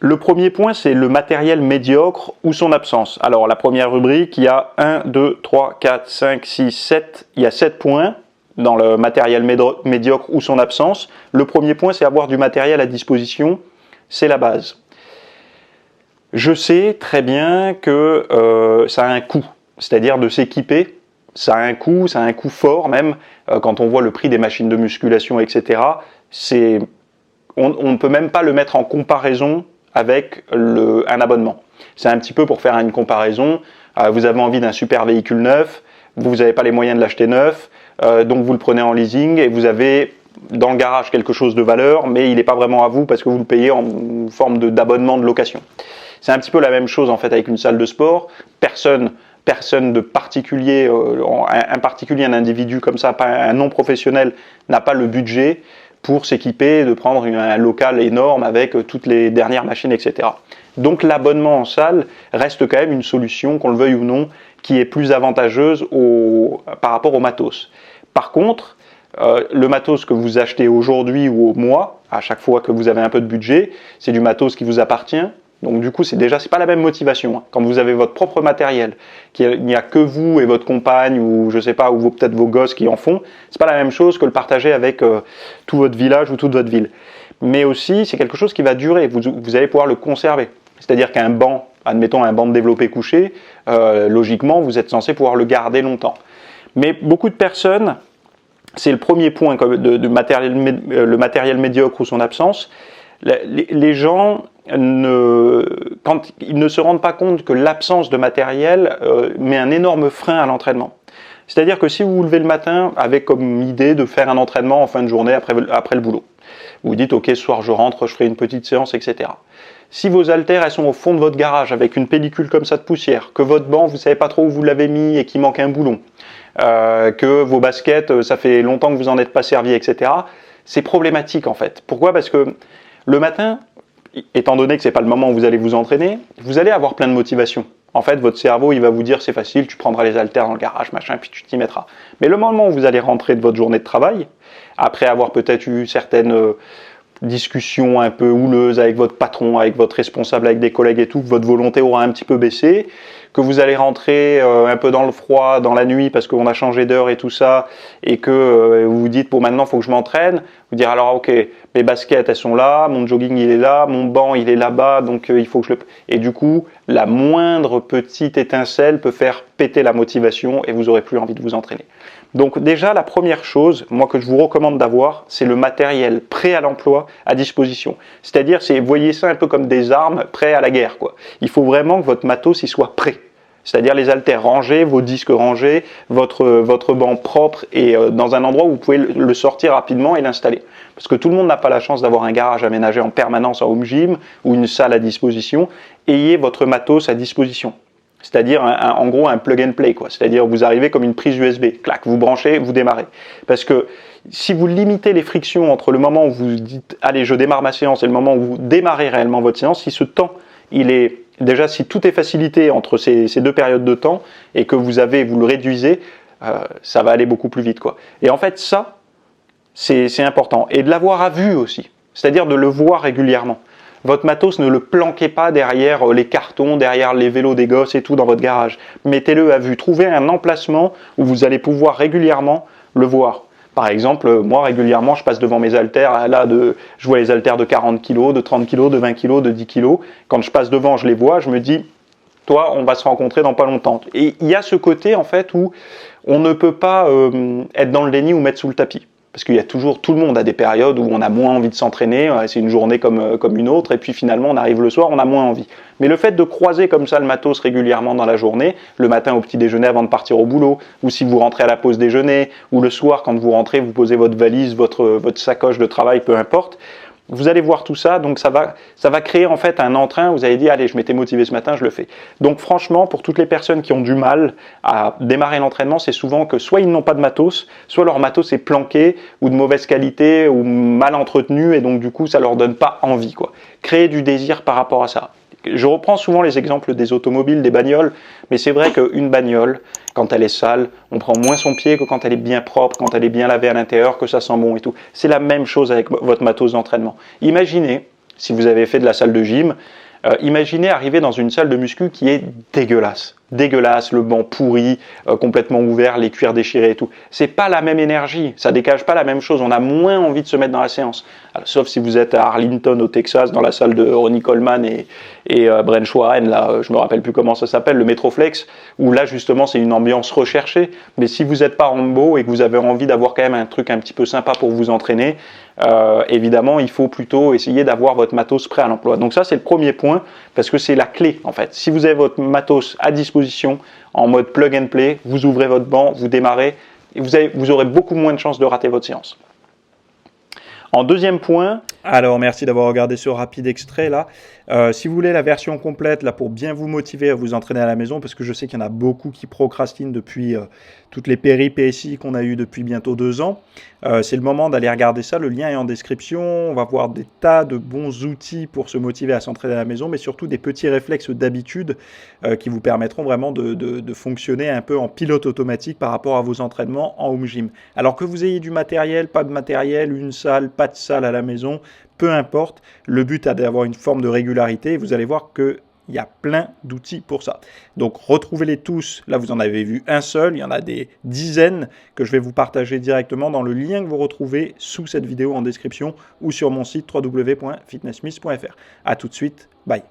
Le premier point, c'est le matériel médiocre ou son absence. Alors, la première rubrique, il y a 1, 2, 3, 4, 5, 6, 7. Il y a 7 points dans le matériel médiocre ou son absence. Le premier point, c'est avoir du matériel à disposition. C'est la base. Je sais très bien que ça a un coût, c'est-à-dire de s'équiper. Ça a un coût fort même. Quand on voit le prix des machines de musculation, etc., on ne peut même pas le mettre en comparaison avec un abonnement. C'est un petit peu pour faire une comparaison. Vous avez envie d'un super véhicule neuf, vous n'avez pas les moyens de l'acheter neuf, donc vous le prenez en leasing et vous avez dans le garage quelque chose de valeur, mais il n'est pas vraiment à vous parce que vous le payez en forme d'abonnement de location. C'est un petit peu la même chose en fait avec une salle de sport. Personne de particulier, un individu comme ça, pas un non professionnel, n'a pas le budget pour s'équiper, de prendre un local énorme avec toutes les dernières machines, etc. Donc l'abonnement en salle reste quand même une solution, qu'on le veuille ou non, qui est plus avantageuse par rapport au matos. Par contre, le matos que vous achetez aujourd'hui ou au mois, à chaque fois que vous avez un peu de budget, c'est du matos qui vous appartient. Donc du coup, c'est pas la même motivation. Quand vous avez votre propre matériel, qu'il n'y a que vous et votre compagne ou je sais pas, ou peut-être vos gosses qui en font, c'est pas la même chose que le partager avec tout votre village ou toute votre ville. Mais aussi, c'est quelque chose qui va durer. Vous allez pouvoir le conserver. C'est-à-dire qu'un banc, admettons un banc de développé couché, logiquement, vous êtes censé pouvoir le garder longtemps. Mais beaucoup de personnes, c'est le premier point de le matériel médiocre ou son absence. Les gens, quand ils ne se rendent pas compte que l'absence de matériel met un énorme frein à l'entraînement. C'est-à-dire que si vous vous levez le matin avec comme idée de faire un entraînement en fin de journée après le boulot, vous vous dites ok, ce soir je rentre, je ferai une petite séance, etc. Si vos haltères elles sont au fond de votre garage avec une pellicule comme ça de poussière, que votre banc vous ne savez pas trop où vous l'avez mis et qu'il manque un boulon, que vos baskets ça fait longtemps que vous n'en êtes pas servi, etc. C'est problématique en fait. Pourquoi ? Parce que le matin, étant donné que ce n'est pas le moment où vous allez vous entraîner, vous allez avoir plein de motivation. En fait, votre cerveau, il va vous dire c'est facile, tu prendras les haltères dans le garage, machin, puis tu t'y mettras. Mais le moment où vous allez rentrer de votre journée de travail, après avoir peut-être eu certaines discussions un peu houleuses avec votre patron, avec votre responsable, avec des collègues et tout, que votre volonté aura un petit peu baissé, que vous allez rentrer un peu dans le froid, dans la nuit, parce qu'on a changé d'heure et tout ça, et que vous vous dites, bon maintenant il faut que je m'entraîne, vous dire alors ok, mes baskets elles sont là, mon jogging il est là, mon banc il est là-bas, donc il faut que je le... Et du coup, la moindre petite étincelle peut faire péter la motivation et vous aurez plus envie de vous entraîner. Donc déjà, la première chose, moi que je vous recommande d'avoir, c'est le matériel prêt à l'emploi à disposition. C'est-à-dire, voyez ça un peu comme des armes prêts à la guerre, quoi. Il faut vraiment que votre matos il soit prêt. C'est-à-dire les haltères rangés, vos disques rangés, votre banc propre et dans un endroit où vous pouvez le sortir rapidement et l'installer. Parce que tout le monde n'a pas la chance d'avoir un garage aménagé en permanence en home gym ou une salle à disposition. Ayez votre matos à disposition. C'est-à-dire en gros un plug and play, quoi. C'est-à-dire vous arrivez comme une prise USB, clac, vous branchez, vous démarrez. Parce que si vous limitez les frictions entre le moment où vous dites allez je démarre ma séance et le moment où vous démarrez réellement votre séance, si ce temps il est déjà, si tout est facilité entre ces deux périodes de temps et que vous le réduisez, ça va aller beaucoup plus vite, quoi. Et en fait ça c'est important et de l'avoir à vue aussi, c'est-à-dire de le voir régulièrement. Votre matos, ne le planquez pas derrière les cartons, derrière les vélos des gosses et tout dans votre garage. Mettez-le à vue. Trouvez un emplacement où vous allez pouvoir régulièrement le voir. Par exemple, moi régulièrement, je passe devant mes haltères. Là, je vois les haltères de 40 kg, de 30 kg, de 20 kg, de 10 kg. Quand je passe devant, je les vois, je me dis, toi, on va se rencontrer dans pas longtemps. Et il y a ce côté, en fait, où on ne peut pas être dans le déni ou mettre sous le tapis. Parce qu'il y a toujours, tout le monde a des périodes où on a moins envie de s'entraîner, c'est une journée comme une autre, et puis finalement on arrive le soir, on a moins envie. Mais le fait de croiser comme ça le matos régulièrement dans la journée, le matin au petit déjeuner avant de partir au boulot, ou si vous rentrez à la pause déjeuner, ou le soir quand vous rentrez, vous posez votre valise, votre sacoche de travail, peu importe, vous allez voir tout ça, donc ça va créer en fait un entrain, vous allez dire allez je m'étais motivé ce matin, je le fais. Donc franchement, pour toutes les personnes qui ont du mal à démarrer l'entraînement, c'est souvent que soit ils n'ont pas de matos, soit leur matos est planqué, ou de mauvaise qualité, ou mal entretenu, et donc du coup ça leur donne pas envie, quoi. Créer du désir par rapport à ça. Je reprends souvent les exemples des automobiles, des bagnoles, mais c'est vrai qu'une bagnole, quand elle est sale, on prend moins son pied que quand elle est bien propre, quand elle est bien lavée à l'intérieur, que ça sent bon et tout. C'est la même chose avec votre matos d'entraînement. Imaginez si vous avez fait de la salle de gym, imaginez arriver dans une salle de muscu qui est dégueulasse. Dégueulasse, le banc pourri, complètement ouvert, les cuirs déchirés et tout. C'est pas la même énergie, ça dégage pas la même chose. On a moins envie de se mettre dans la séance. Alors, sauf si vous êtes à Arlington, au Texas, dans la salle de Ronnie Coleman et Brent Warren, là, je me rappelle plus comment ça s'appelle, le Metroflex, où là justement c'est une ambiance recherchée. Mais si vous n'êtes pas Rambo et que vous avez envie d'avoir quand même un truc un petit peu sympa pour vous entraîner, évidemment, il faut plutôt essayer d'avoir votre matos prêt à l'emploi. Donc ça, c'est le premier point, parce que c'est la clé, en fait. Si vous avez votre matos à disposition, en mode plug and play, vous ouvrez votre banc, vous démarrez, et vous aurez beaucoup moins de chances de rater votre séance. En deuxième point, alors merci d'avoir regardé ce rapide extrait là. Si vous voulez la version complète là pour bien vous motiver à vous entraîner à la maison, parce que je sais qu'il y en a beaucoup qui procrastinent depuis toutes les péripéties qu'on a eues depuis bientôt 2 ans, c'est le moment d'aller regarder ça. Le lien est en description. On va voir des tas de bons outils pour se motiver à s'entraîner à la maison, mais surtout des petits réflexes d'habitude qui vous permettront vraiment de fonctionner un peu en pilote automatique par rapport à vos entraînements en home gym. Alors que vous ayez du matériel, pas de matériel, une salle, pas de salle à la maison, peu importe, le but est d'avoir une forme de régularité et vous allez voir qu'il y a plein d'outils pour ça. Donc retrouvez-les tous, là vous en avez vu un seul, il y en a des dizaines que je vais vous partager directement dans le lien que vous retrouvez sous cette vidéo en description ou sur mon site www.fitnessmith.fr. A tout de suite, bye.